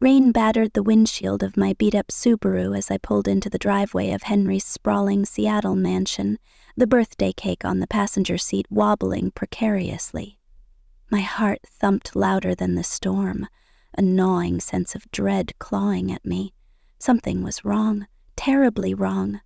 Rain battered the windshield of my beat-up Subaru as I pulled into the driveway of Henry's sprawling Seattle mansion, the birthday cake on the passenger seat wobbling precariously. My heart thumped louder than the storm, a gnawing sense of dread clawing at me. Something was wrong, terribly wrong.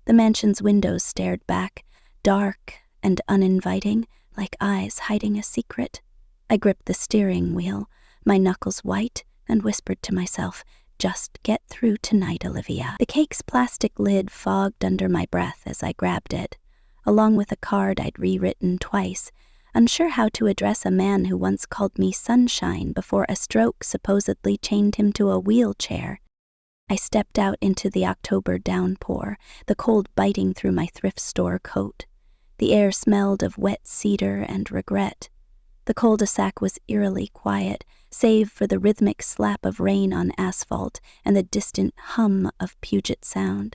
The mansion's windows stared back, dark and uninviting, like eyes hiding a secret. I gripped the steering wheel, my knuckles white, and whispered to myself, "Just get through tonight, Olivia." The cake's plastic lid fogged under my breath as I grabbed it, along with a card I'd rewritten twice, unsure how to address a man who once called me Sunshine before a stroke supposedly chained him to a wheelchair. I stepped out into the October downpour, the cold biting through my thrift store coat. The air smelled of wet cedar and regret. The cul-de-sac was eerily quiet, save for the rhythmic slap of rain on asphalt and the distant hum of Puget Sound.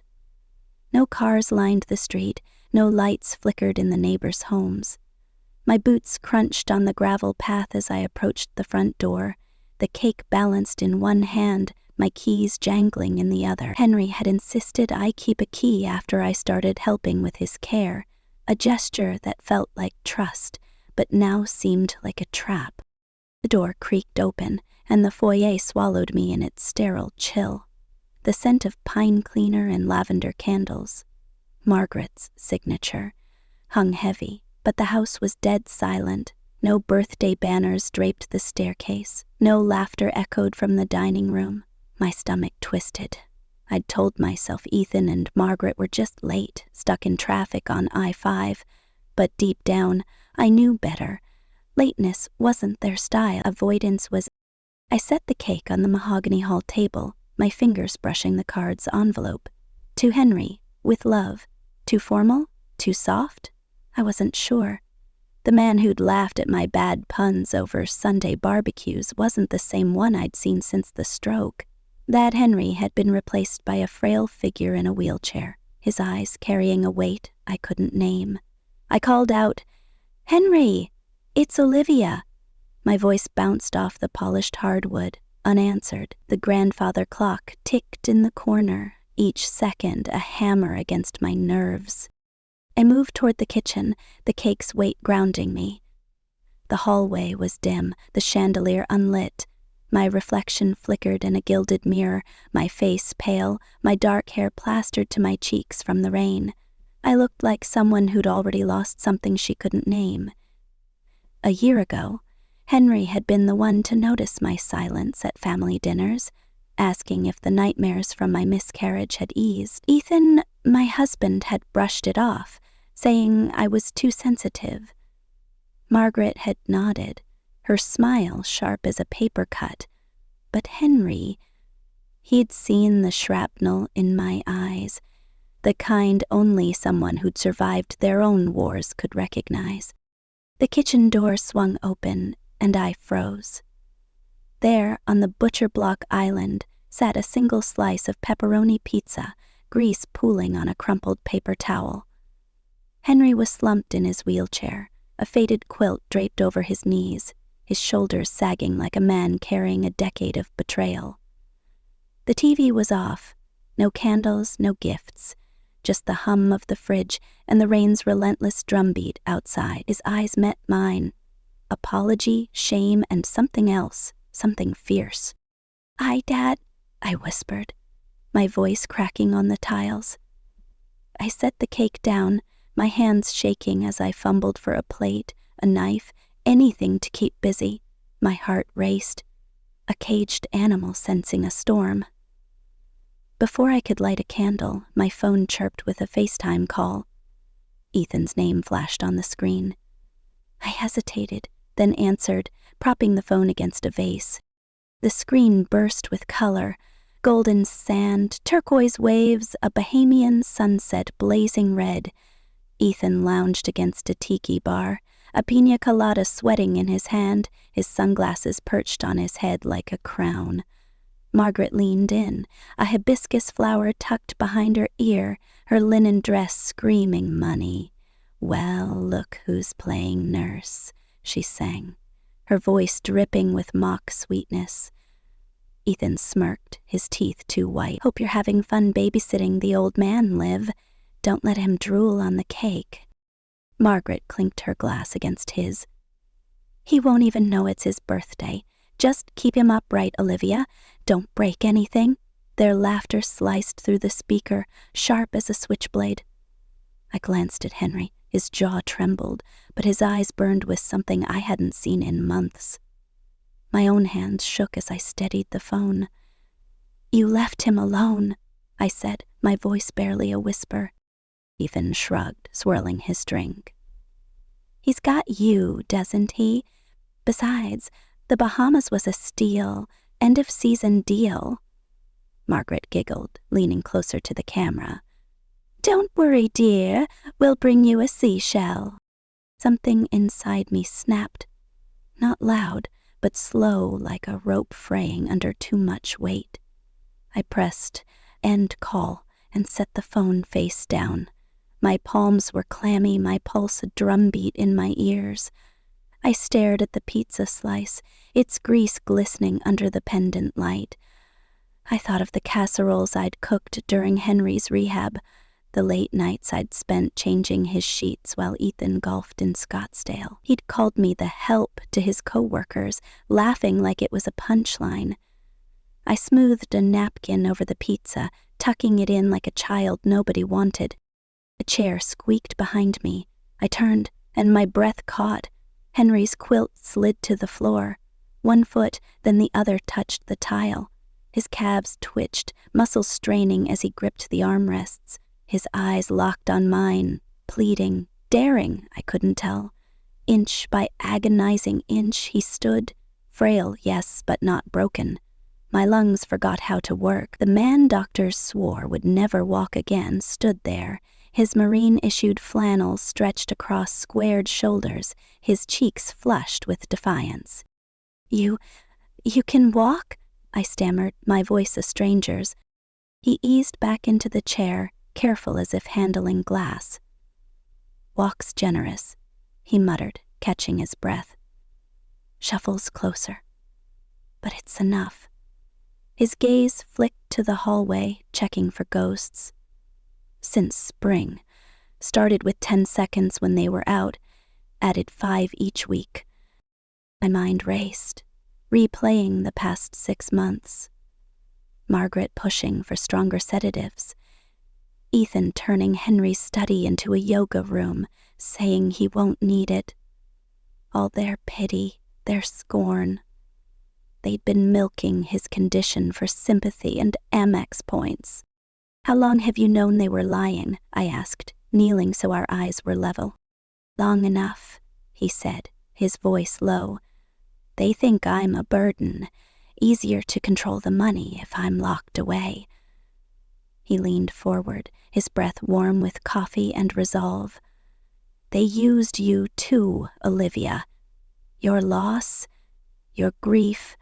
No cars lined the street, no lights flickered in the neighbors' homes. My boots crunched on the gravel path as I approached the front door, the cake balanced in one hand, my keys jangling in the other. Henry had insisted I keep a key after I started helping with his care, a gesture that felt like trust, but now seemed like a trap. The door creaked open, and the foyer swallowed me in its sterile chill. The scent of pine cleaner and lavender candles, Margaret's signature, hung heavy, but the house was dead silent. No birthday banners draped the staircase. No laughter echoed from the dining room. My stomach twisted. I'd told myself Ethan and Margaret were just late, stuck in traffic on I-5, but deep down, I knew better. Lateness wasn't their style. Avoidance was. I set the cake on the mahogany hall table, my fingers brushing the card's envelope. To Henry, with love. Too formal? Too soft? I wasn't sure. The man who'd laughed at my bad puns over Sunday barbecues wasn't the same one I'd seen since the stroke. That Henry had been replaced by a frail figure in a wheelchair, his eyes carrying a weight I couldn't name. I called out, "Henry! It's Olivia." My voice bounced off the polished hardwood, unanswered. The grandfather clock ticked in the corner, each second a hammer against my nerves. I moved toward the kitchen, the cake's weight grounding me. The hallway was dim, the chandelier unlit. My reflection flickered in a gilded mirror, my face pale, my dark hair plastered to my cheeks from the rain. I looked like someone who'd already lost something she couldn't name. A year ago, Henry had been the one to notice my silence at family dinners, asking if the nightmares from my miscarriage had eased. Ethan, my husband, had brushed it off, saying I was too sensitive. Margaret had nodded, her smile sharp as a paper cut. But Henry, he'd seen the shrapnel in my eyes, the kind only someone who'd survived their own wars could recognize. The kitchen door swung open, and I froze. There, on the butcher block island, sat a single slice of pepperoni pizza, grease pooling on a crumpled paper towel. Henry was slumped in his wheelchair, a faded quilt draped over his knees, his shoulders sagging like a man carrying a decade of betrayal. The TV was off, no candles, no gifts, just the hum of the fridge and the rain's relentless drumbeat outside. His eyes met mine. Apology, shame, and something else, something fierce. Dad," I whispered, my voice cracking on the tiles. I set the cake down, my hands shaking as I fumbled for a plate, a knife, anything to keep busy. My heart raced, a caged animal sensing a storm. Before I could light a candle, my phone chirped with a FaceTime call. Ethan's name flashed on the screen. I hesitated, then answered, propping the phone against a vase. The screen burst with color, golden sand, turquoise waves, a Bahamian sunset blazing red. Ethan lounged against a tiki bar, a piña colada sweating in his hand, his sunglasses perched on his head like a crown. Margaret leaned in, a hibiscus flower tucked behind her ear, her linen dress screaming money. "Well, look who's playing nurse," she sang, her voice dripping with mock sweetness. Ethan smirked, his teeth too white. Hope you're having fun babysitting the old man, Liv. Don't let him drool on the cake. Margaret clinked her glass against his. He won't even know it's his birthday. Just keep him upright, Olivia. Don't break anything. Their laughter sliced through the speaker, sharp as a switchblade. I glanced at Henry. His jaw trembled, but his eyes burned with something I hadn't seen in months. My own hands shook as I steadied the phone. You left him alone, I said, my voice barely a whisper. Ethan shrugged, swirling his drink. He's got you, doesn't he? Besides, the Bahamas was a steal, end-of-season deal. Margaret giggled, leaning closer to the camera. Don't worry, dear. We'll bring you a seashell. Something inside me snapped. Not loud, but slow like a rope fraying under too much weight. I pressed end call and set the phone face down. My palms were clammy, my pulse a drumbeat in my ears. I stared at the pizza slice, its grease glistening under the pendant light. I thought of the casseroles I'd cooked during Henry's rehab, the late nights I'd spent changing his sheets while Ethan golfed in Scottsdale. He'd called me the help to his coworkers, laughing like it was a punchline. I smoothed a napkin over the pizza, tucking it in like a child nobody wanted. A chair squeaked behind me. I turned, and my breath caught. Henry's quilt slid to the floor. One foot, then the other touched the tile. His calves twitched, muscles straining as he gripped the armrests. His eyes locked on mine, pleading, daring, I couldn't tell. Inch by agonizing inch he stood, frail, yes, but not broken. My lungs forgot how to work. The man doctors swore would never walk again stood there, his marine-issued flannel stretched across squared shoulders, his cheeks flushed with defiance. You can walk?" I stammered, my voice a stranger's. He eased back into the chair, careful as if handling glass. "Walk's generous," he muttered, catching his breath. Shuffles closer. But it's enough. His gaze flicked to the hallway, checking for ghosts. Since spring. Started with 10 seconds when they were out, added 5 each week. My mind raced, replaying the past 6 months. Margaret pushing for stronger sedatives. Ethan turning Henry's study into a yoga room, saying he won't need it. All their pity, their scorn. They'd been milking his condition for sympathy and Amex points. "How long have you known they were lying?" I asked, kneeling so our eyes were level. "Long enough," he said, his voice low. "They think I'm a burden, easier to control the money if I'm locked away." He leaned forward, his breath warm with coffee and resolve. "They used you too, Olivia. Your loss, your grief,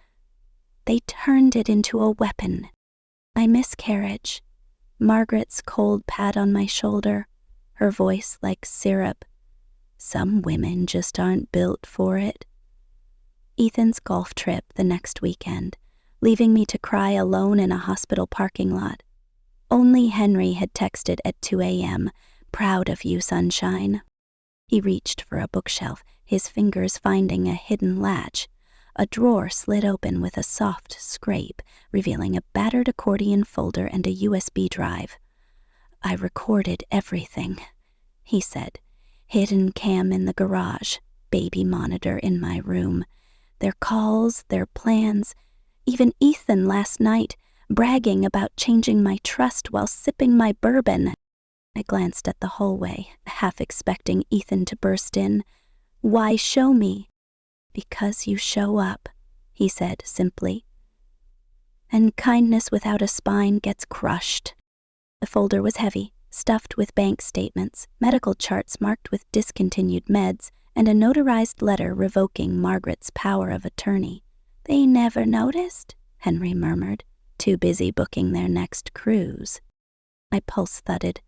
they turned it into a weapon. My miscarriage." Margaret's cold pat on my shoulder, her voice like syrup. "Some women just aren't built for it." Ethan's golf trip the next weekend, leaving me to cry alone in a hospital parking lot. Only Henry had texted at 2 a.m., "Proud of you, sunshine." He reached for a bookshelf, his fingers finding a hidden latch. A drawer slid open with a soft scrape, revealing a battered accordion folder and a USB drive. "I recorded everything," he said. "Hidden cam in the garage, baby monitor in my room. Their calls, their plans, even Ethan last night, bragging about changing my trust while sipping my bourbon." I glanced at the hallway, half expecting Ethan to burst in. "Why show me?" "Because you show up," he said simply. "And kindness without a spine gets crushed." The folder was heavy, stuffed with bank statements, medical charts marked with discontinued meds, and a notarized letter revoking Margaret's power of attorney. "They never noticed," Henry murmured, too busy booking their next cruise. My pulse thudded.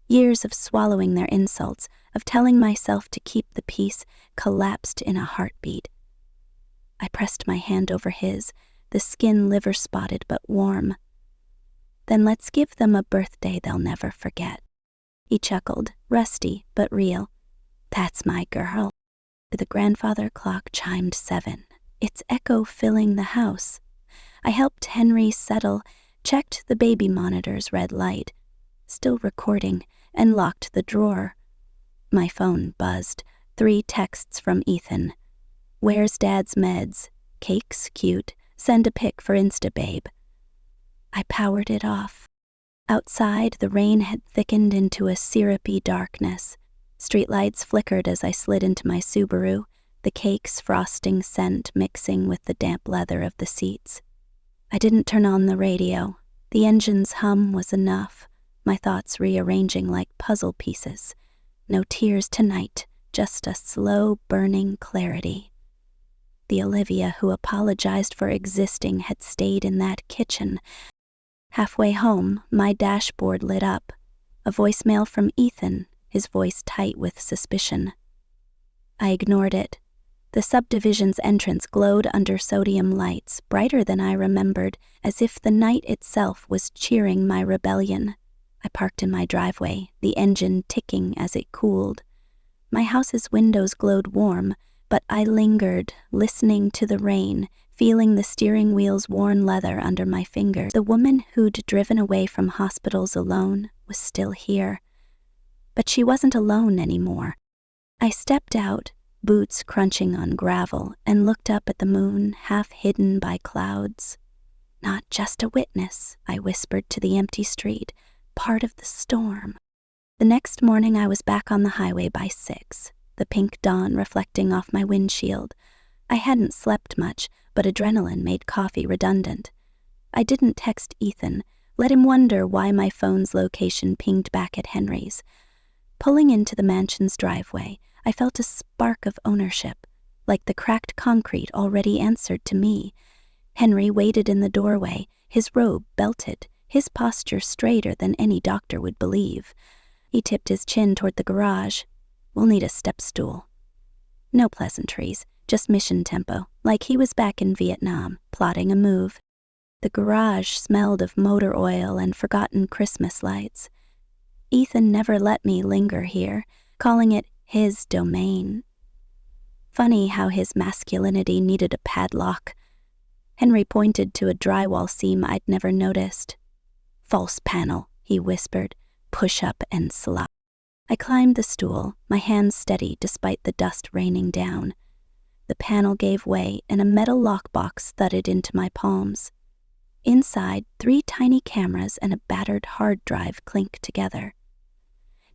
Years of swallowing their insults, of telling myself to keep the peace, collapsed in a heartbeat. I pressed my hand over his, the skin liver-spotted but warm. "Then let's give them a birthday they'll never forget." He chuckled, rusty but real. "That's my girl." The grandfather clock chimed 7, its echo filling the house. I helped Henry settle, checked the baby monitor's red light, still recording, and locked the drawer. My phone buzzed, 3 texts from Ethan. "Where's Dad's meds? Cake's cute. Send a pic for Instababe." I powered it off. Outside, the rain had thickened into a syrupy darkness. Streetlights flickered as I slid into my Subaru, the cake's frosting scent mixing with the damp leather of the seats. I didn't turn on the radio. The engine's hum was enough, my thoughts rearranging like puzzle pieces. No tears tonight, just a slow, burning clarity. The Olivia who apologized for existing had stayed in that kitchen. Halfway home, my dashboard lit up. A voicemail from Ethan, his voice tight with suspicion. I ignored it. The subdivision's entrance glowed under sodium lights, brighter than I remembered, as if the night itself was cheering my rebellion. I parked in my driveway, the engine ticking as it cooled. My house's windows glowed warm, but I lingered, listening to the rain, feeling the steering wheel's worn leather under my fingers. The woman who'd driven away from hospitals alone was still here. But she wasn't alone anymore. I stepped out, boots crunching on gravel, and looked up at the moon, half hidden by clouds. "Not just a witness," I whispered to the empty street, "part of the storm." The next morning I was back on the highway by 6, the pink dawn reflecting off my windshield. I hadn't slept much, but adrenaline made coffee redundant. I didn't text Ethan, let him wonder why my phone's location pinged back at Henry's. Pulling into the mansion's driveway, I felt a spark of ownership, like the cracked concrete already answered to me. Henry waited in the doorway, his robe belted, his posture straighter than any doctor would believe. He tipped his chin toward the garage. "We'll need a step stool." No pleasantries, just mission tempo, like he was back in Vietnam, plotting a move. The garage smelled of motor oil and forgotten Christmas lights. Ethan never let me linger here, calling it his domain. Funny how his masculinity needed a padlock. Henry pointed to a drywall seam I'd never noticed. "False panel," he whispered. "Push up and slide." I climbed the stool, my hands steady despite the dust raining down. The panel gave way and a metal lockbox thudded into my palms. Inside, 3 tiny cameras and a battered hard drive clinked together.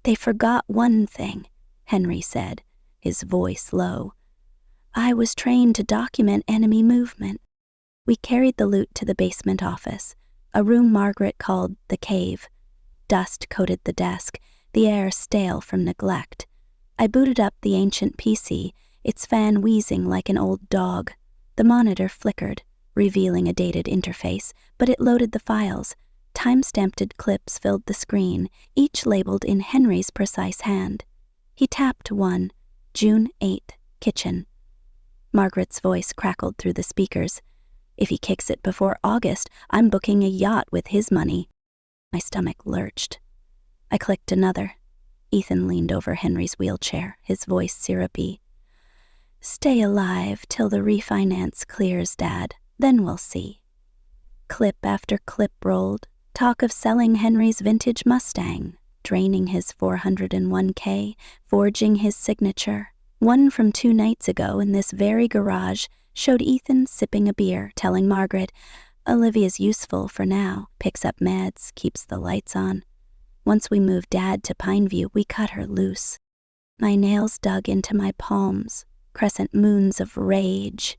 "They forgot one thing," Henry said, his voice low. "I was trained to document enemy movement." We carried the loot to the basement office, a room Margaret called the cave. Dust coated the desk, the air stale from neglect. I booted up the ancient PC, its fan wheezing like an old dog. The monitor flickered, revealing a dated interface, but it loaded the files. Time-stamped clips filled the screen, each labeled in Henry's precise hand. He tapped one, June 8, kitchen. Margaret's voice crackled through the speakers. "If he kicks it before August, I'm booking a yacht with his money." My stomach lurched. I clicked another. Ethan leaned over Henry's wheelchair, his voice syrupy. "Stay alive till the refinance clears, Dad. Then we'll see." Clip after clip rolled. Talk of selling Henry's vintage Mustang, draining his 401k, forging his signature. One from 2 nights ago in this very garage showed Ethan sipping a beer, telling Margaret, "Olivia's useful for now, picks up meds, keeps the lights on." Once we moved Dad to Pineview, we cut her loose. My nails dug into my palms, crescent moons of rage.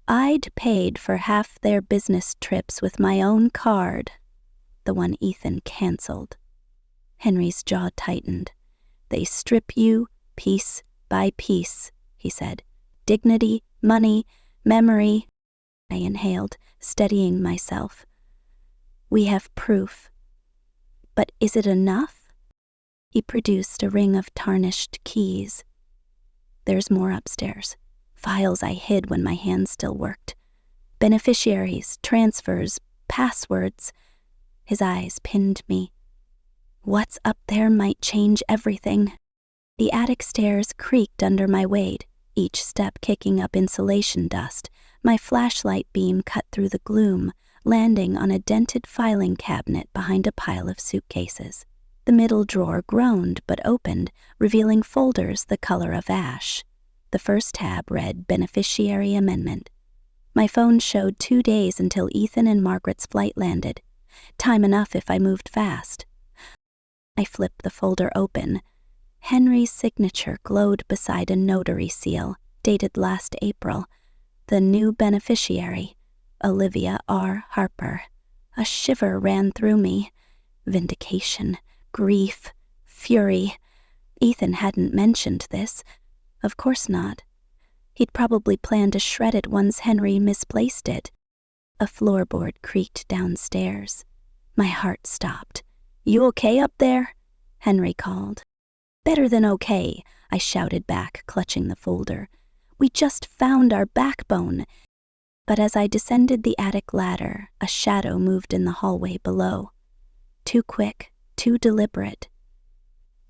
I'd paid for half their business trips with my own card, the one Ethan canceled. Henry's jaw tightened. "They strip you piece by piece," he said. "Dignity, money, memory." I inhaled, steadying myself. "We have proof. But is it enough?" He produced a ring of tarnished keys. "There's more upstairs. Files I hid when my hands still worked. Beneficiaries, transfers, passwords. His eyes pinned me. What's up there might change everything. The attic stairs creaked under my weight, each step kicking up insulation dust. My flashlight beam cut through the gloom, landing on a dented filing cabinet behind a pile of suitcases. The middle drawer groaned but opened, revealing folders the color of ash. The first tab read Beneficiary Amendment. My phone showed 2 days until Ethan and Margaret's flight landed. Time enough if I moved fast. I flipped the folder open. Henry's signature glowed beside a notary seal, dated last April. The new beneficiary, Olivia R. Harper. A shiver ran through me. Vindication, grief, fury. Ethan hadn't mentioned this. Of course not. He'd probably planned to shred it once Henry misplaced it. A floorboard creaked downstairs. My heart stopped. "You okay up there?" Henry called. "Better than okay," I shouted back, clutching the folder. "We just found our backbone." But as I descended the attic ladder, a shadow moved in the hallway below. Too quick, too deliberate.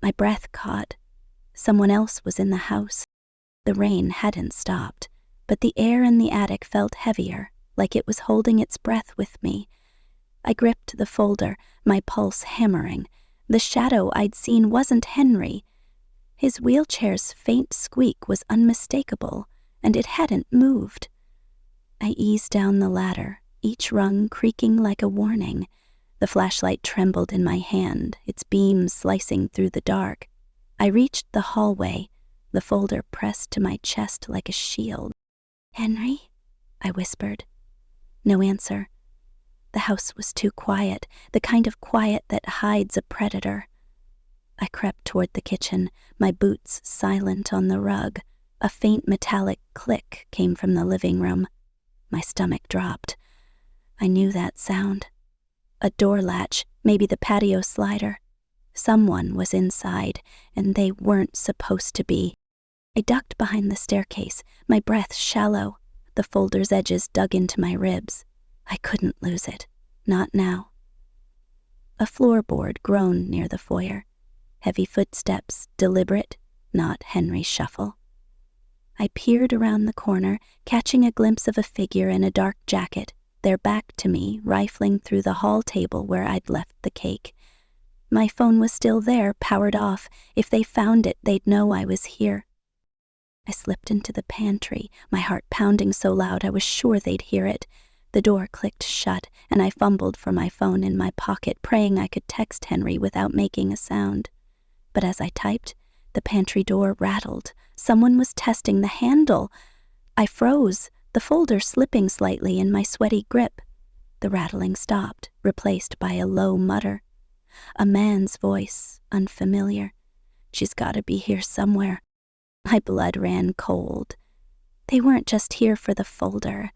My breath caught. Someone else was in the house. The rain hadn't stopped, but the air in the attic felt heavier, like it was holding its breath with me. I gripped the folder, my pulse hammering. The shadow I'd seen wasn't Henry. His wheelchair's faint squeak was unmistakable, and it hadn't moved. I eased down the ladder, each rung creaking like a warning. The flashlight trembled in my hand, its beam slicing through the dark. I reached the hallway, the folder pressed to my chest like a shield. "Henry?" I whispered. No answer. The house was too quiet, the kind of quiet that hides a predator. I crept toward the kitchen, my boots silent on the rug. A faint metallic click came from the living room. My stomach dropped. I knew that sound. A door latch, maybe the patio slider. Someone was inside, and they weren't supposed to be. I ducked behind the staircase, my breath shallow. The folder's edges dug into my ribs. I couldn't lose it. Not now. A floorboard groaned near the foyer. Heavy footsteps, deliberate, not Henry's shuffle. I peered around the corner, catching a glimpse of a figure in a dark jacket, their back to me, rifling through the hall table where I'd left the cake. My phone was still there, powered off. If they found it, they'd know I was here. I slipped into the pantry, my heart pounding so loud I was sure they'd hear it. The door clicked shut, and I fumbled for my phone in my pocket, praying I could text Henry without making a sound. But as I typed, the pantry door rattled. Someone was testing the handle. I froze, the folder slipping slightly in my sweaty grip. The rattling stopped, replaced by a low mutter. A man's voice, unfamiliar. "She's gotta be here somewhere." My blood ran cold. They weren't just here for the folder.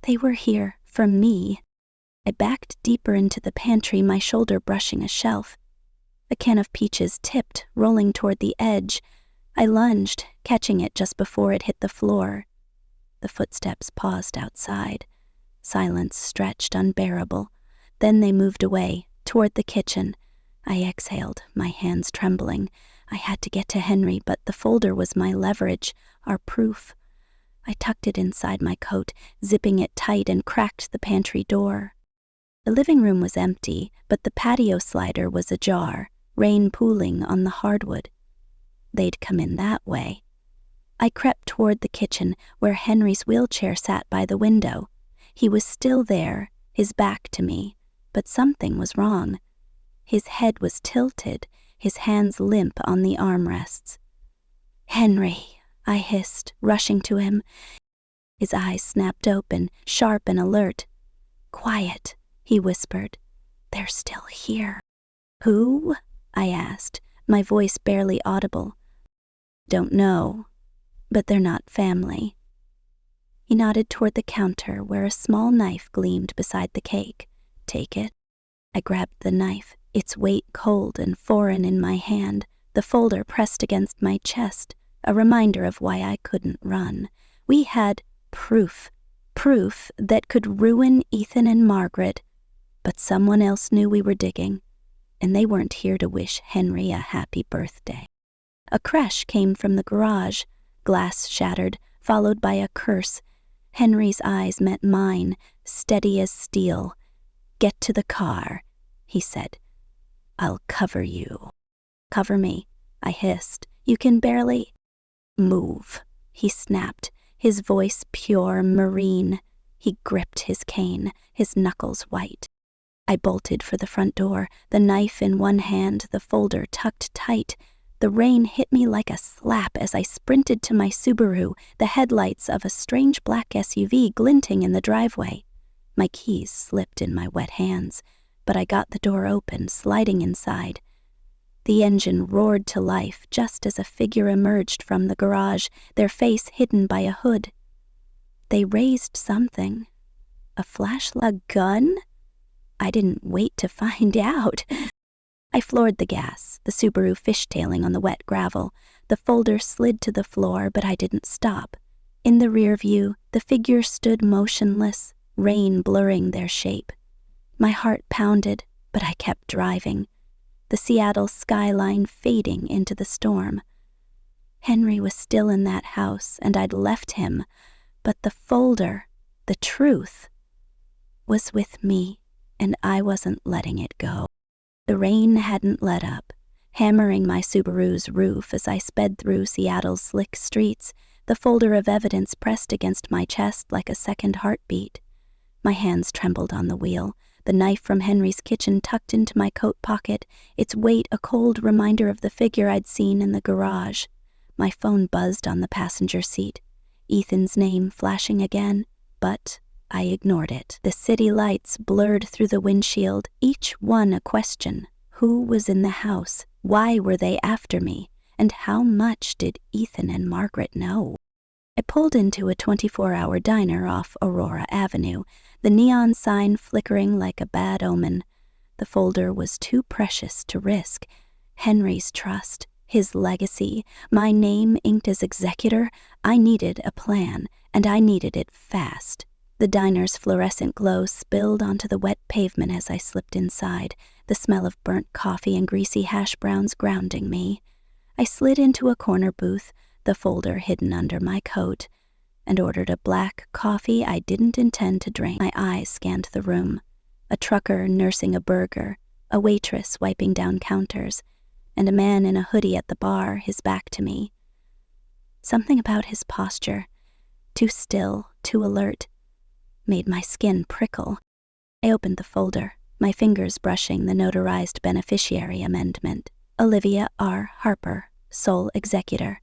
They were here for me. I backed deeper into the pantry, my shoulder brushing a shelf. A can of peaches tipped, rolling toward the edge. I lunged, catching it just before it hit the floor. The footsteps paused outside. Silence stretched unbearable. Then they moved away, toward the kitchen. I exhaled, my hands trembling. I had to get to Henry, but the folder was my leverage, our proof. I tucked it inside my coat, zipping it tight, and cracked the pantry door. The living room was empty, but the patio slider was ajar, rain pooling on the hardwood. They'd come in that way. I crept toward the kitchen, where Henry's wheelchair sat by the window. He was still there, his back to me, but something was wrong. His head was tilted, his hands limp on the armrests. "Henry," I hissed, rushing to him. His eyes snapped open, sharp and alert. "Quiet," he whispered. "They're still here." "Who?" I asked, my voice barely audible. "Don't know, but they're not family." He nodded toward the counter where a small knife gleamed beside the cake. "Take it." I grabbed the knife, its weight cold and foreign in my hand, the folder pressed against my chest, a reminder of why I couldn't run. We had proof. Proof that could ruin Ethan and Margaret, but someone else knew we were digging, and they weren't here to wish Henry a happy birthday. A crash came from the garage, glass shattered, followed by a curse. Henry's eyes met mine, steady as steel. "Get to the car," he said. "I'll cover you." "Cover me," I hissed. "You can barely—" "Move," he snapped, his voice pure marine. He gripped his cane, his knuckles white. I bolted for the front door, the knife in one hand, the folder tucked tight. The rain hit me like a slap as I sprinted to my Subaru, the headlights of a strange black SUV glinting in the driveway. My keys slipped in my wet hands, but I got the door open, sliding inside. The engine roared to life just as a figure emerged from the garage, their face hidden by a hood. They raised something. A flashlight? A gun? I didn't wait to find out. I floored the gas, the Subaru fishtailing on the wet gravel. The folder slid to the floor, but I didn't stop. In the rear view, the figure stood motionless, rain blurring their shape. My heart pounded, but I kept driving, the Seattle skyline fading into the storm. Henry was still in that house, and I'd left him, but the folder, the truth, was with me, and I wasn't letting it go. The rain hadn't let up, hammering my Subaru's roof as I sped through Seattle's slick streets, the folder of evidence pressed against my chest like a second heartbeat. My hands trembled on the wheel, the knife from Henry's kitchen tucked into my coat pocket, its weight a cold reminder of the figure I'd seen in the garage. My phone buzzed on the passenger seat, Ethan's name flashing again, but I ignored it. The city lights blurred through the windshield, each one a question. Who was in the house? Why were they after me? And how much did Ethan and Margaret know? I pulled into a 24-hour diner off Aurora Avenue, the neon sign flickering like a bad omen. The folder was too precious to risk. Henry's trust, his legacy, my name inked as executor. I needed a plan, and I needed it fast. The diner's fluorescent glow spilled onto the wet pavement as I slipped inside, the smell of burnt coffee and greasy hash browns grounding me. I slid into a corner booth, the folder hidden under my coat, and ordered a black coffee I didn't intend to drink. My eyes scanned the room. A trucker nursing a burger, a waitress wiping down counters, and a man in a hoodie at the bar, his back to me. Something about his posture, too still, too alert, made my skin prickle. I opened the folder, my fingers brushing the notarized beneficiary amendment. Olivia R. Harper, sole executor.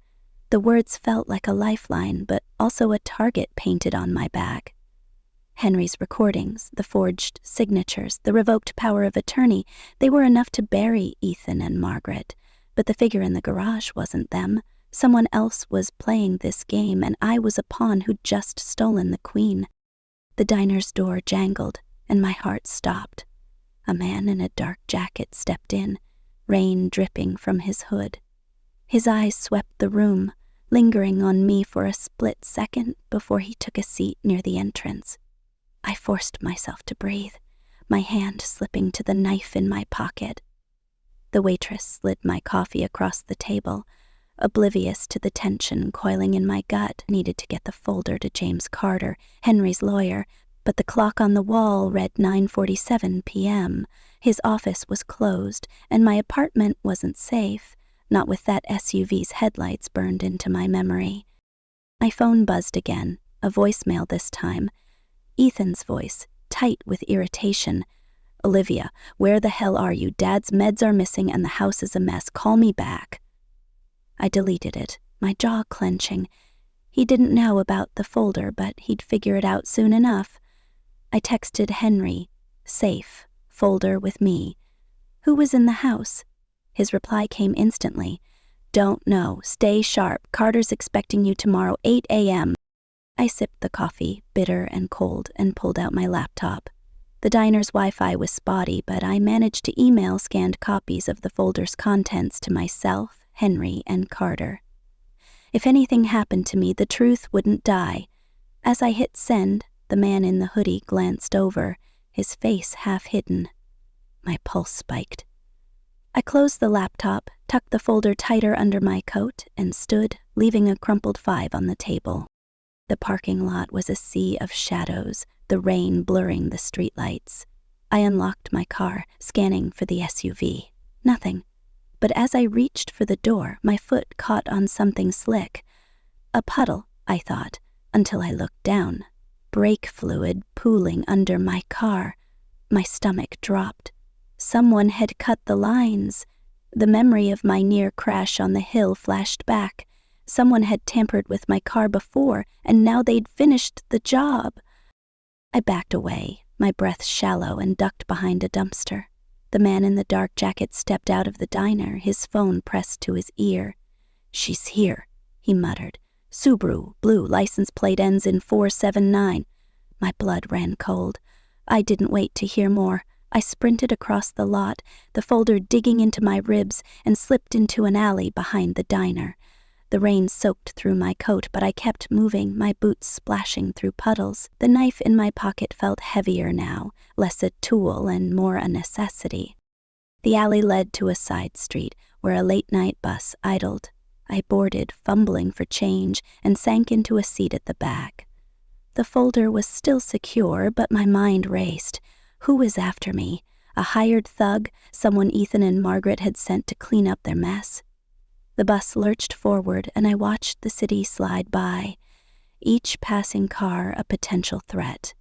The words felt like a lifeline, but also a target painted on my back. Henry's recordings, the forged signatures, the revoked power of attorney, they were enough to bury Ethan and Margaret. But the figure in the garage wasn't them. Someone else was playing this game, and I was a pawn who'd just stolen the queen. The diner's door jangled, and my heart stopped. A man in a dark jacket stepped in, rain dripping from his hood. His eyes swept the room, lingering on me for a split second before he took a seat near the entrance. I forced myself to breathe, my hand slipping to the knife in my pocket. The waitress slid my coffee across the table, oblivious to the tension coiling in my gut. Needed to get the folder to James Carter, Henry's lawyer, but the clock on the wall read 9:47 p.m. His office was closed, and my apartment wasn't safe, not with that SUV's headlights burned into my memory. My phone buzzed again, a voicemail this time. Ethan's voice, tight with irritation. "Olivia, where the hell are you? Dad's meds are missing and the house is a mess. Call me back." I deleted it, my jaw clenching. He didn't know about the folder, but he'd figure it out soon enough. I texted Henry, "Safe, folder with me." "Who was in the house?" His reply came instantly. "Don't know. Stay sharp. Carter's expecting you tomorrow, 8 a.m. I sipped the coffee, bitter and cold, and pulled out my laptop. The diner's Wi-Fi was spotty, but I managed to email scanned copies of the folder's contents to myself, Henry, and Carter. If anything happened to me, the truth wouldn't die. As I hit send, The man in the hoodie glanced over, his face half hidden. My pulse spiked. I closed the laptop, tucked the folder tighter under my coat, and stood, leaving a crumpled 5 on the table. The parking lot was a sea of shadows, the rain blurring the streetlights. I unlocked my car, scanning for the SUV. Nothing. But as I reached for the door, my foot caught on something slick. A puddle, I thought, until I looked down. Brake fluid pooling under my car. My stomach dropped. Someone had cut the lines. The memory of my near crash on the hill flashed back. Someone had tampered with my car before, and now they'd finished the job. I backed away, my breath shallow, and ducked behind a dumpster. The man in the dark jacket stepped out of the diner, his phone pressed to his ear. "She's here," he muttered. "Subaru, blue, license plate ends in 479. My blood ran cold. I didn't wait to hear more. I sprinted across the lot, the folder digging into my ribs, and slipped into an alley behind the diner. The rain soaked through my coat, but I kept moving, my boots splashing through puddles. The knife in my pocket felt heavier now, less a tool and more a necessity. The alley led to a side street where a late-night bus idled. I boarded, fumbling for change, and sank into a seat at the back. The folder was still secure, but my mind raced. Who was after me? A hired thug, someone Ethan and Margaret had sent to clean up their mess? The bus lurched forward, and I watched the city slide by, each passing car a potential threat.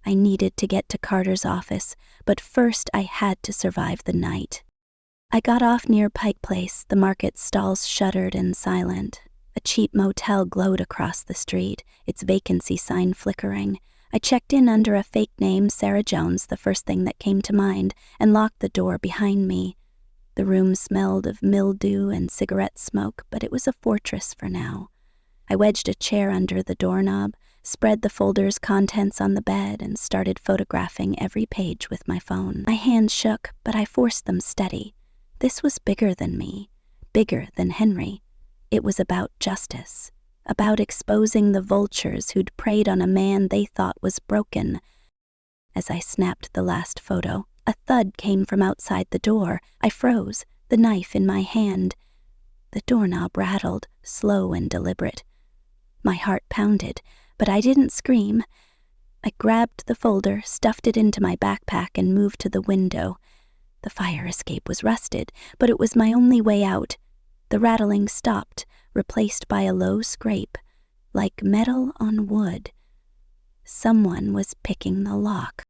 I needed to get to Carter's office, but first I had to survive the night. I got off near Pike Place, the market stalls shuttered and silent. A cheap motel glowed across the street, its vacancy sign flickering. I checked in under a fake name, Sarah Jones, the first thing that came to mind, and locked the door behind me. The room smelled of mildew and cigarette smoke, but it was a fortress for now. I wedged a chair under the doorknob, spread the folder's contents on the bed, and started photographing every page with my phone. My hands shook, but I forced them steady. This was bigger than me, bigger than Henry. It was about justice, about exposing the vultures who'd preyed on a man they thought was broken. As I snapped the last photo, a thud came from outside the door. I froze, the knife in my hand. The doorknob rattled, slow and deliberate. My heart pounded, but I didn't scream. I grabbed the folder, stuffed it into my backpack, and moved to the window. The fire escape was rusted, but it was my only way out. The rattling stopped, replaced by a low scrape, like metal on wood. Someone was picking the lock.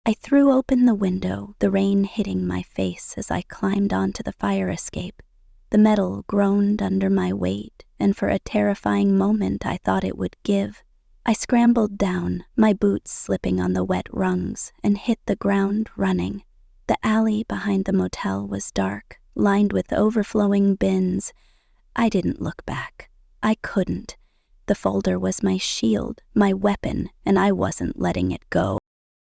I threw open the window, the rain hitting my face as I climbed onto the fire escape. The metal groaned under my weight, and for a terrifying moment I thought it would give. I scrambled down, my boots slipping on the wet rungs, and hit the ground running. The alley behind the motel was dark, lined with overflowing bins. I didn't look back. I couldn't. The folder was my shield, my weapon, and I wasn't letting it go.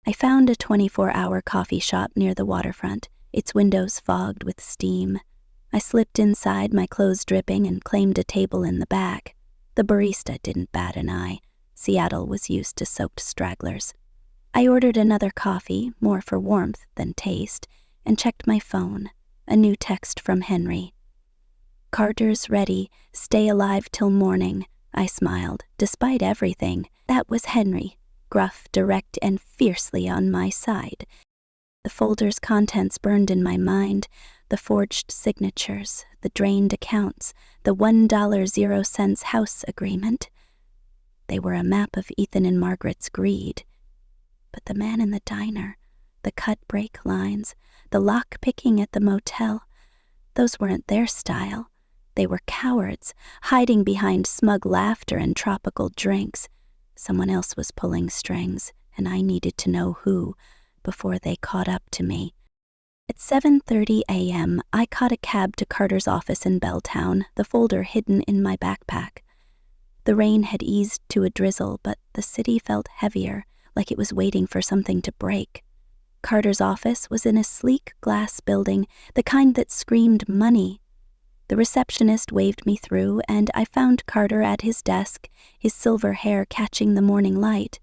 I found a 24-hour coffee shop near the waterfront, its windows fogged with steam. I slipped inside, my clothes dripping, and claimed a table in the back. The barista didn't bat an eye. Seattle was used to soaked stragglers. I ordered another coffee, more for warmth than taste, and checked my phone. A new text from Henry. "Carter's ready. Stay alive till morning." I smiled. Despite everything, that was Henry. Gruff, direct, and fiercely on my side. The folder's contents burned in my mind, the forged signatures, the drained accounts, the $1.00 house agreement. They were a map of Ethan and Margaret's greed. But the man in the diner, the cut-break lines, the lock-picking at the motel, those weren't their style. They were cowards, hiding behind smug laughter and tropical drinks. Someone else was pulling strings, and I needed to know who, before they caught up to me. At 7:30 a.m., I caught a cab to Carter's office in Belltown, the folder hidden in my backpack. The rain had eased to a drizzle, but the city felt heavier, like it was waiting for something to break. Carter's office was in a sleek glass building, the kind that screamed money. The receptionist waved me through, and I found Carter at his desk, his silver hair catching the morning light.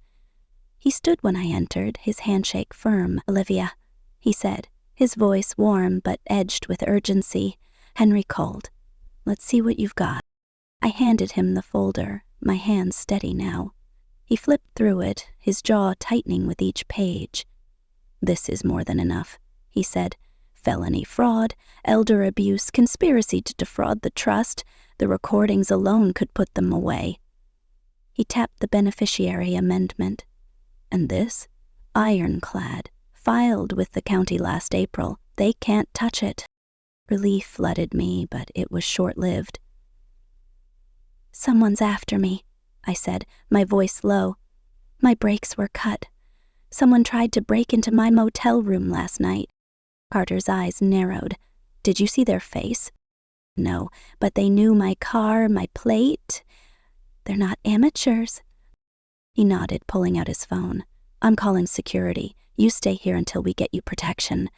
He stood when I entered, his handshake firm. "Olivia," he said, his voice warm but edged with urgency. "Henry called. Let's see what you've got." I handed him the folder, my hands steady now. He flipped through it, his jaw tightening with each page. "This is more than enough," he said. "Felony fraud, elder abuse, conspiracy to defraud the trust. The recordings alone could put them away." He tapped the beneficiary amendment. "And this? Ironclad, filed with the county last April. They can't touch it." Relief flooded me, but it was short-lived. "Someone's after me," I said, my voice low. "My brakes were cut. Someone tried to break into my motel room last night." Carter's eyes narrowed. "Did you see their face?" "No, but they knew my car, my plate. They're not amateurs." He nodded, pulling out his phone. "I'm calling security. You stay here until we get you protection."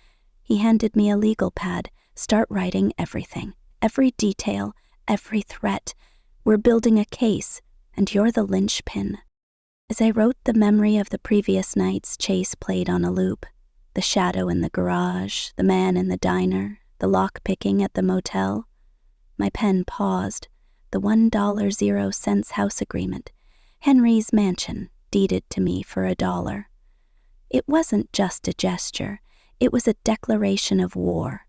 He handed me a legal pad. "Start writing everything, every detail, every threat. We're building a case, and you're the linchpin." As I wrote, the memory of the previous night's chase played on a loop. The shadow in the garage, the man in the diner, the lock-picking at the motel. My pen paused. The $1.00 house agreement. Henry's mansion, deeded to me for $1. It wasn't just a gesture. It was a declaration of war.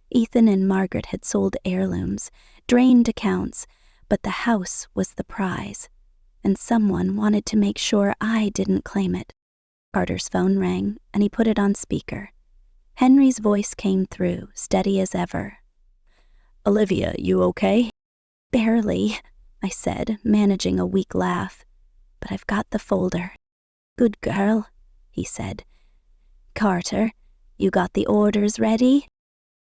Ethan and Margaret had sold heirlooms, drained accounts, but the house was the prize, and someone wanted to make sure I didn't claim it. Carter's phone rang, and he put it on speaker. Henry's voice came through, steady as ever. "Olivia, you okay?" "Barely," I said, managing a weak laugh. "But I've got the folder." "Good girl," he said. "Carter, you got the orders ready?"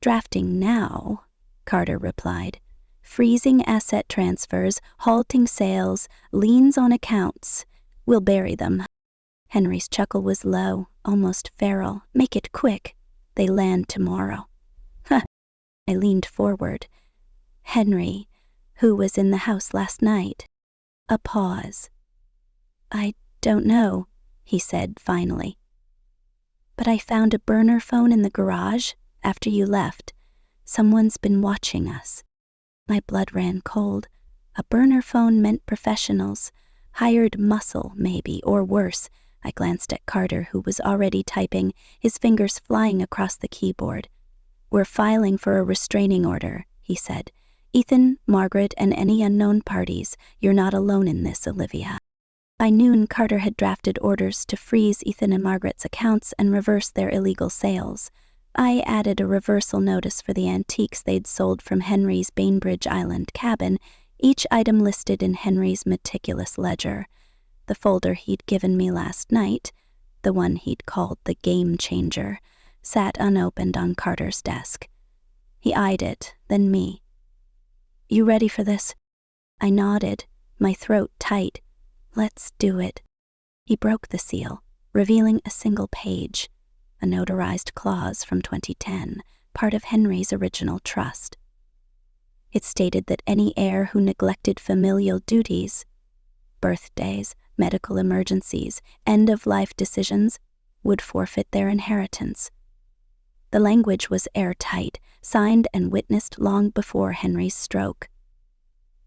"Drafting now," Carter replied. "Freezing asset transfers, halting sales, liens on accounts. We'll bury them." Henry's chuckle was low, almost feral. "Make it quick. They land tomorrow." "Huh." I leaned forward. "Henry, who was in the house last night?" A pause. "I don't know," he said finally. "But I found a burner phone in the garage after you left. Someone's been watching us." My blood ran cold. A burner phone meant professionals. Hired muscle, maybe, or worse. I glanced at Carter, who was already typing, his fingers flying across the keyboard. "We're filing for a restraining order," he said. "Ethan, Margaret, and any unknown parties. You're not alone in this, Olivia." By noon, Carter had drafted orders to freeze Ethan and Margaret's accounts and reverse their illegal sales. I added a reversal notice for the antiques they'd sold from Henry's Bainbridge Island cabin, each item listed in Henry's meticulous ledger. The folder he'd given me last night, the one he'd called the Game Changer, sat unopened on Carter's desk. He eyed it, then me. "You ready for this?" I nodded, my throat tight. "Let's do it." He broke the seal, revealing a single page, a notarized clause from 2010, part of Henry's original trust. It stated that any heir who neglected familial duties, birthdays, medical emergencies, end-of-life decisions, would forfeit their inheritance. The language was airtight, signed and witnessed long before Henry's stroke.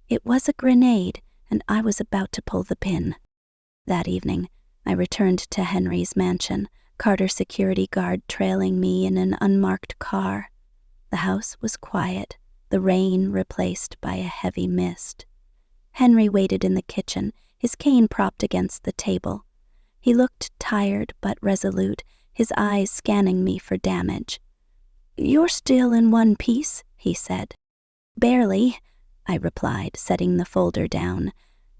It was a grenade, and I was about to pull the pin. That evening, I returned to Henry's mansion, Carter's security guard trailing me in an unmarked car. The house was quiet, the rain replaced by a heavy mist. Henry waited in the kitchen, his cane propped against the table. He looked tired but resolute, his eyes scanning me for damage. "You're still in one piece," he said. "Barely," I replied, setting the folder down.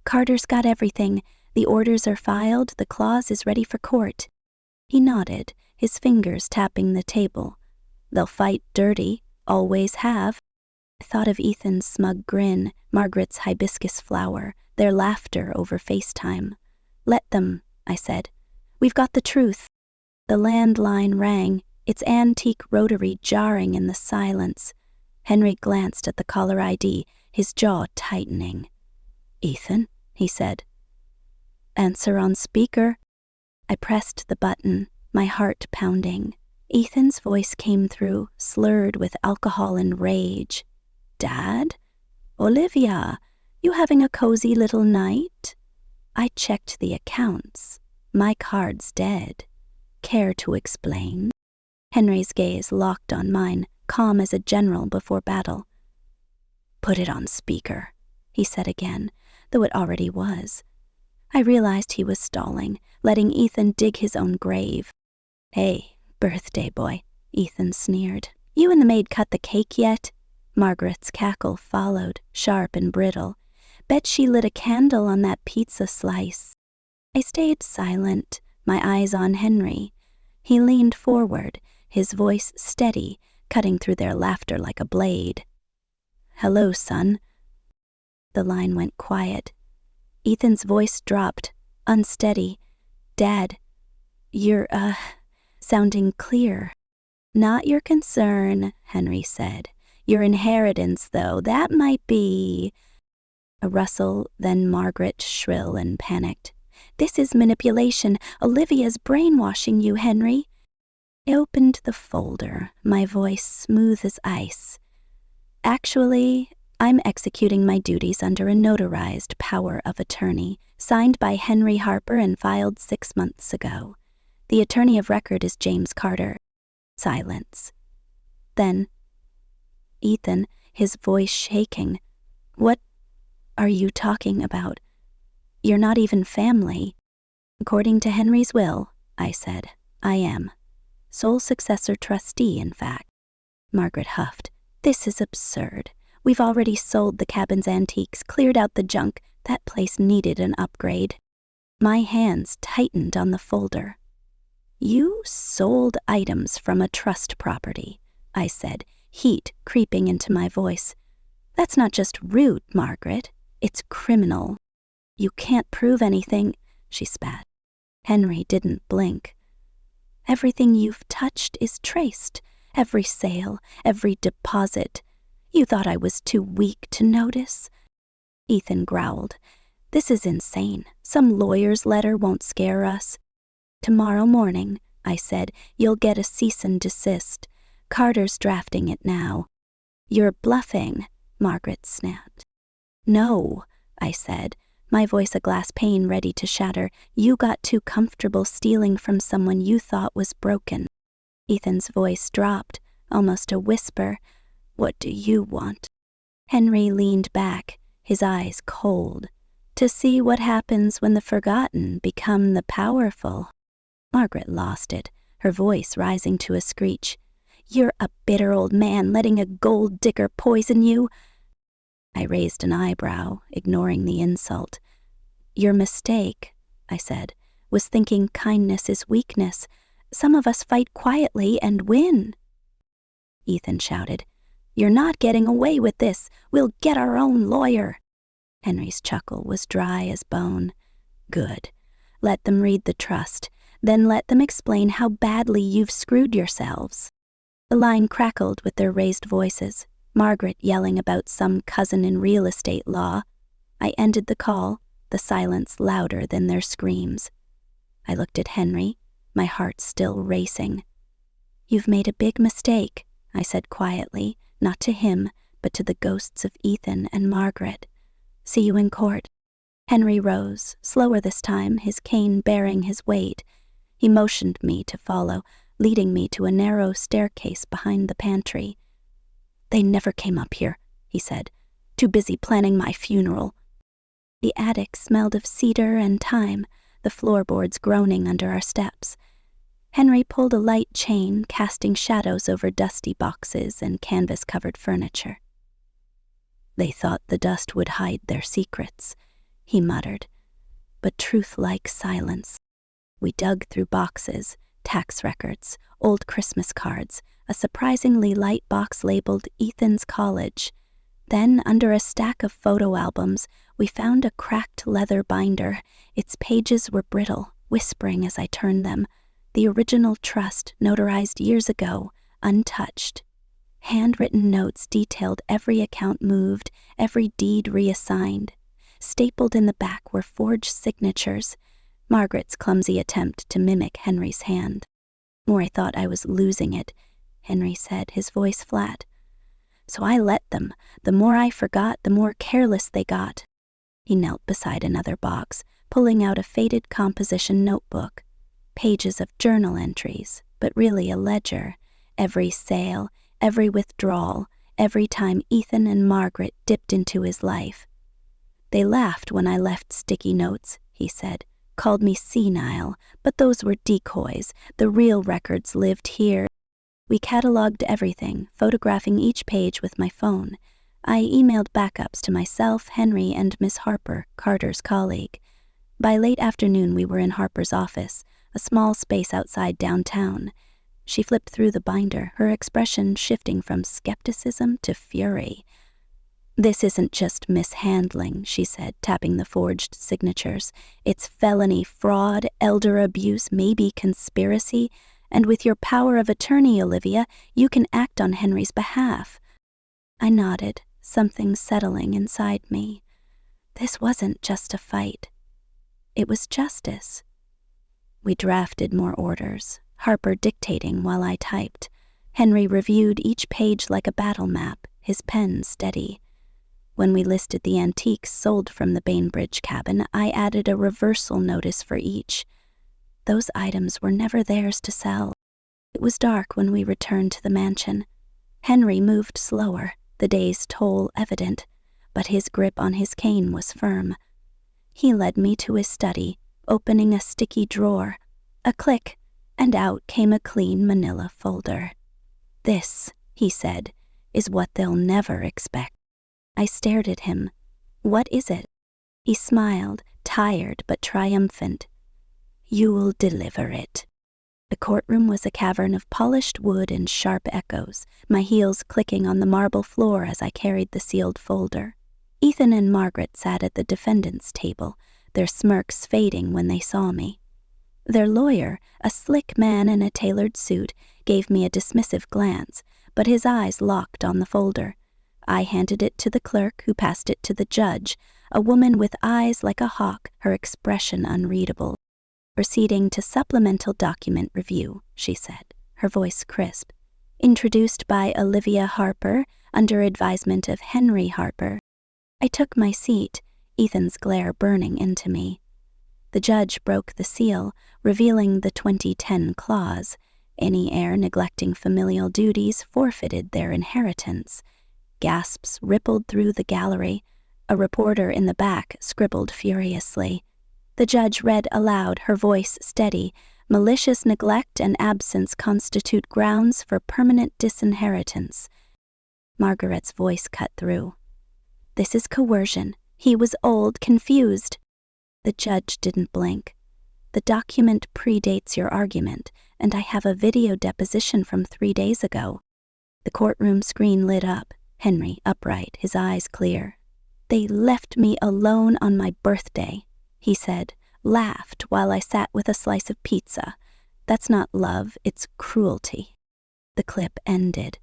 "Carter's got everything. The orders are filed, the clause is ready for court." He nodded, his fingers tapping the table. "They'll fight dirty, always have." I thought of Ethan's smug grin, Margaret's hibiscus flower, their laughter over FaceTime. "Let them," I said. "We've got the truth." The landline rang, its antique rotary jarring in the silence. Henry glanced at the caller ID, his jaw tightening. "Ethan?" he said. "Answer on speaker." I pressed the button, my heart pounding. Ethan's voice came through, slurred with alcohol and rage. "Dad? Olivia, you having a cozy little night?" I checked the accounts. My card's dead. Care to explain? Henry's gaze locked on mine, calm as a general before battle. "Put it on speaker," he said again, though it already was. I realized he was stalling, letting Ethan dig his own grave. "Hey, birthday boy," Ethan sneered. "You and the maid cut the cake yet?" Margaret's cackle followed, sharp and brittle. "Bet she lit a candle on that pizza slice." I stayed silent, my eyes on Henry. He leaned forward, his voice steady, cutting through their laughter like a blade. "Hello, son." The line went quiet. Ethan's voice dropped, unsteady. "Dad, you're, sounding clear." "Not your concern," Henry said. "Your inheritance, though, that might be—" A rustle, then Margaret, shrill and panicked. "This is manipulation. Olivia's brainwashing you, Henry." I opened the folder, my voice smooth as ice. "Actually, I'm executing my duties under a notarized power of attorney, signed by Henry Harper and filed 6 months ago. The attorney of record is James Carter." Silence. Then, Ethan, his voice shaking. "What are you talking about? You're not even family." "According to Henry's will," I said, "I am. Sole successor trustee, in fact." Margaret huffed. "This is absurd. We've already sold the cabin's antiques, cleared out the junk. That place needed an upgrade." My hands tightened on the folder. "You sold items from a trust property," I said, heat creeping into my voice. "That's not just rude, Margaret. It's criminal." "You can't prove anything," she spat. Henry didn't blink. "Everything you've touched is traced. Every sale, every deposit. You thought I was too weak to notice?" Ethan growled. "This is insane. Some lawyer's letter won't scare us." "Tomorrow morning," I said, "you'll get a cease and desist. Carter's drafting it now." "You're bluffing," Margaret snapped. "No," I said, my voice a glass pane ready to shatter. "You got too comfortable stealing from someone you thought was broken." Ethan's voice dropped, almost a whisper. "What do you want?" Henry leaned back, his eyes cold. "To see what happens when the forgotten become the powerful." Margaret lost it, her voice rising to a screech. "You're a bitter old man letting a gold digger poison you." I raised an eyebrow, ignoring the insult. "Your mistake," I said, "was thinking kindness is weakness. Some of us fight quietly and win." Ethan shouted, "You're not getting away with this. We'll get our own lawyer." Henry's chuckle was dry as bone. "Good. Let them read the trust. Then let them explain how badly you've screwed yourselves." The line crackled with their raised voices, Margaret yelling about some cousin in real estate law. I ended the call, the silence louder than their screams. I looked at Henry, my heart still racing. "You've made a big mistake," I said quietly, not to him, but to the ghosts of Ethan and Margaret. "See you in court." Henry rose, slower this time, his cane bearing his weight. He motioned me to follow, leading me to a narrow staircase behind the pantry. "They never came up here," he said. "Too busy planning my funeral." The attic smelled of cedar and thyme, the floorboards groaning under our steps. Henry pulled a light chain, casting shadows over dusty boxes and canvas-covered furniture. "They thought the dust would hide their secrets," he muttered, but truth-like silence. We dug through boxes, tax records, old Christmas cards, a surprisingly light box labeled Ethan's College. Then, under a stack of photo albums, we found a cracked leather binder. Its pages were brittle, whispering as I turned them. The original trust, notarized years ago, untouched. Handwritten notes detailed every account moved, every deed reassigned. Stapled in the back were forged signatures. Margaret's clumsy attempt to mimic Henry's hand. More I thought I was losing it, Henry said, his voice flat. So I let them. The more I forgot, the more careless they got. He knelt beside another box, pulling out a faded composition notebook. Pages of journal entries, but really a ledger. Every sale, every withdrawal, every time Ethan and Margaret dipped into his life. They laughed when I left sticky notes, he said, called me senile, but those were decoys. The real records lived here. We cataloged everything, photographing each page with my phone. I emailed backups to myself, Henry, and Miss Harper, Carter's colleague. By late afternoon, we were in Harper's office, a small space outside downtown. She flipped through the binder, her expression shifting from skepticism to fury. This isn't just mishandling, she said, tapping the forged signatures. It's felony, fraud, elder abuse, maybe conspiracy, and with your power of attorney, Olivia, you can act on Henry's behalf. I nodded, something settling inside me. This wasn't just a fight. It was justice. We drafted more orders, Harper dictating while I typed. Henry reviewed each page like a battle map, his pen steady. When we listed the antiques sold from the Bainbridge cabin, I added a reversal notice for each. Those items were never theirs to sell. It was dark when we returned to the mansion. Henry moved slower, the day's toll evident, but his grip on his cane was firm. He led me to his study, opening a sticky drawer. A click, and out came a clean manila folder. This, he said, is what they'll never expect. I stared at him. What is it? He smiled, tired but triumphant. You'll deliver it. The courtroom was a cavern of polished wood and sharp echoes, my heels clicking on the marble floor as I carried the sealed folder. Ethan and Margaret sat at the defendant's table, their smirks fading when they saw me. Their lawyer, a slick man in a tailored suit, gave me a dismissive glance, but his eyes locked on the folder. I handed it to the clerk, who passed it to the judge, a woman with eyes like a hawk, her expression unreadable. Proceeding to supplemental document review, she said, her voice crisp. Introduced by Olivia Harper, under advisement of Henry Harper. I took my seat, Ethan's glare burning into me. The judge broke the seal, revealing the 2010 clause. Any heir neglecting familial duties forfeited their inheritance. Gasps rippled through the gallery. A reporter in the back scribbled furiously. The judge read aloud, her voice steady. Malicious neglect and absence constitute grounds for permanent disinheritance. Margaret's voice cut through. This is coercion. He was old, confused. The judge didn't blink. The document predates your argument, and I have a video deposition from 3 days ago. The courtroom screen lit up. Henry, upright, his eyes clear. They left me alone on my birthday, he said, laughed while I sat with a slice of pizza. That's not love, it's cruelty. The clip ended.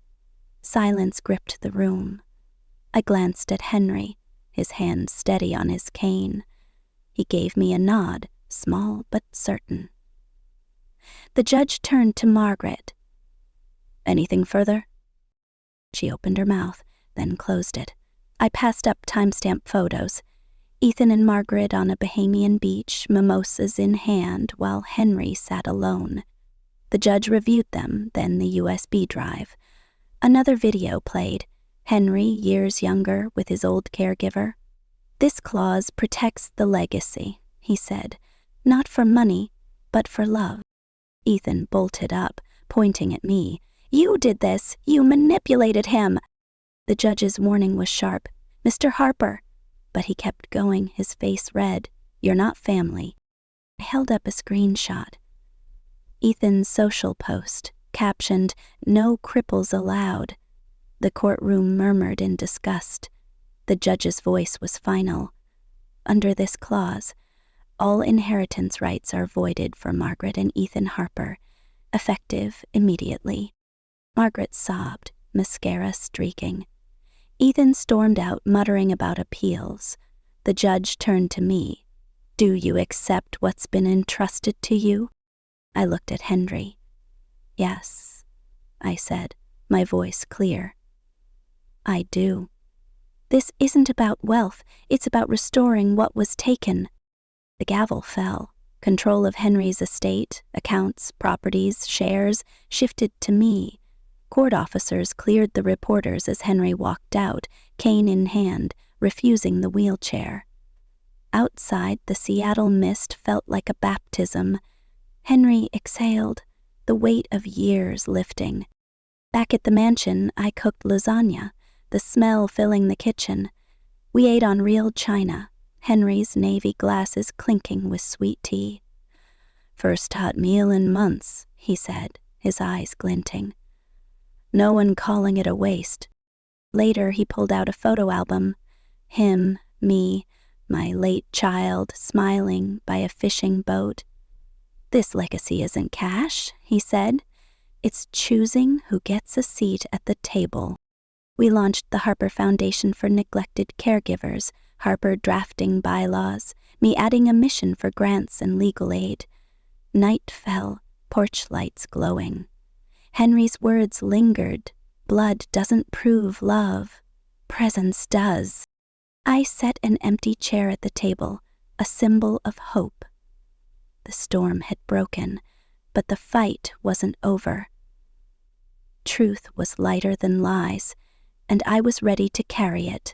Silence gripped the room. I glanced at Henry, his hand steady on his cane. He gave me a nod, small but certain. The judge turned to Margaret. Anything further? She opened her mouth, then closed it. I passed up timestamp photos. Ethan and Margaret on a Bahamian beach, mimosas in hand, while Henry sat alone. The judge reviewed them, then the USB drive. Another video played. Henry, years younger, with his old caregiver. This clause protects the legacy, he said. Not for money, but for love. Ethan bolted up, pointing at me. You did this. You manipulated him. The judge's warning was sharp. Mr. Harper. But he kept going, his face red. You're not family. I held up a screenshot. Ethan's social post, captioned, No cripples allowed. The courtroom murmured in disgust. The judge's voice was final. Under this clause, all inheritance rights are voided for Margaret and Ethan Harper, effective immediately. Margaret sobbed, mascara streaking. Ethan stormed out, muttering about appeals. The judge turned to me. Do you accept what's been entrusted to you? I looked at Henry. Yes, I said, my voice clear. I do. This isn't about wealth, it's about restoring what was taken. The gavel fell. Control of Henry's estate, accounts, properties, shares, shifted to me. Court officers cleared the reporters as Henry walked out, cane in hand, refusing the wheelchair. Outside, the Seattle mist felt like a baptism. Henry exhaled, the weight of years lifting. Back at the mansion, I cooked lasagna, the smell filling the kitchen. We ate on real china, Henry's navy glasses clinking with sweet tea. First hot meal in months, he said, his eyes glinting. No one calling it a waste. Later, he pulled out a photo album. Him, me, my late child, smiling by a fishing boat. This legacy isn't cash, he said. It's choosing who gets a seat at the table. We launched the Harper Foundation for Neglected Caregivers, Harper drafting bylaws, me adding a mission for grants and legal aid. Night fell, porch lights glowing. Henry's words lingered. Blood doesn't prove love. Presence does. I set an empty chair at the table, a symbol of hope. The storm had broken, but the fight wasn't over. Truth was lighter than lies, and I was ready to carry it,